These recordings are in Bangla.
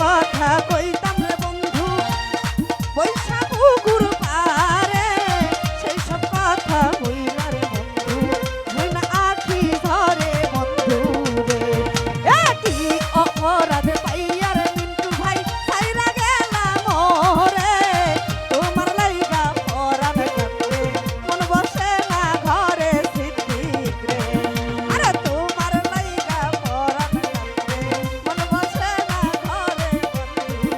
কথা কইতাম রে বন্ধু বৈশা পুকুর পারে সেই সব কথা বইলা রে বন্ধু বইনা আখি ধরে বন্ধু রে কি অপরাধ পাইয়া রে মিন্টু ভাই ছাইরা গেলাম ওরে তোমার লাইগা পরাণ কান্দে মন বসে না ঘরে সিদ্দিক রে আরে তোমার লাইগা পরাণ কান্দে মন বসে না ঘরে বন্ধু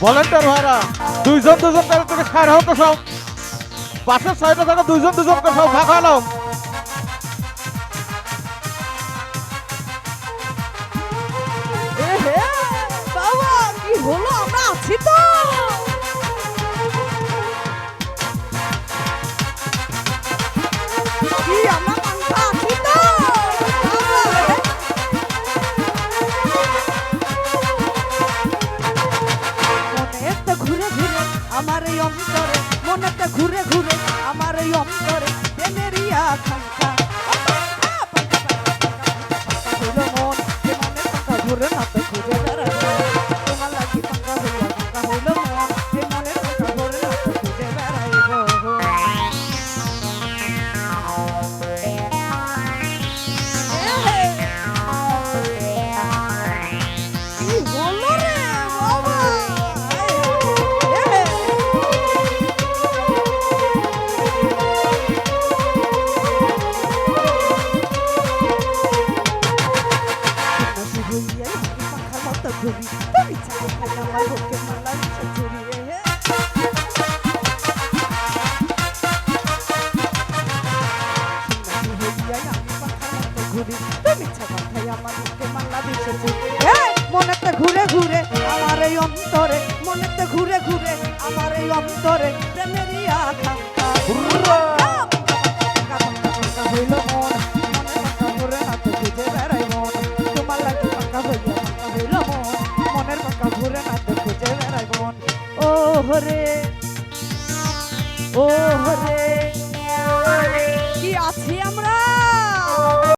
ভলেন্টিয়ার ভাইরা দুইজন দুজন করে থেকে সার হোক সব পাশের সাইডে থেকে দুইজন দুজন করে সব ফাঁকা হলো এহে, বাবা কি হলো আমরা আছি তো কি আমরা পাঙ্খা আছি তো বাবা, মনেতে ঘুরে ঘুরে আমার এই অন্তরে মনেতে ঘুরে ঘুরে আমার এই অন্তরে প্রেমেরই আকাঙ্ক্ষা হইলো মন যে মনের পাঙ্খা ঘুরে না তো ঘুরে বেড়াবো তোমার লাগি পাঙ্খা হইলো মন যে মনের পাঙ্খা ঘুরে না তো ঘুরে বেড়াইবো কি হলো রে বাবা ঘুরি তুমি চাই খাই আমার বুকে মালা মিশে চুরিয়ে ঘুরি তুমি চাই খাই আমার বুকে মালা মিশে চুরিয়ে মনেতে ঘুরে ঘুরে আমার এই অন্তরে মনেতে ঘুরে ঘুরে আমার এই অন্তরে প্রেমেরই আকাঙ্ক্ষা হইল মন মনের পাঙ্খা ঘুরে না তো খুঁজে বেড়াই মন তোমার লাগে পাঙ্খা হইল মন মনের পাঙ্খা ঘুরে না তো খুঁজে বেড়াই মন ও হরে ও হরে কি আছি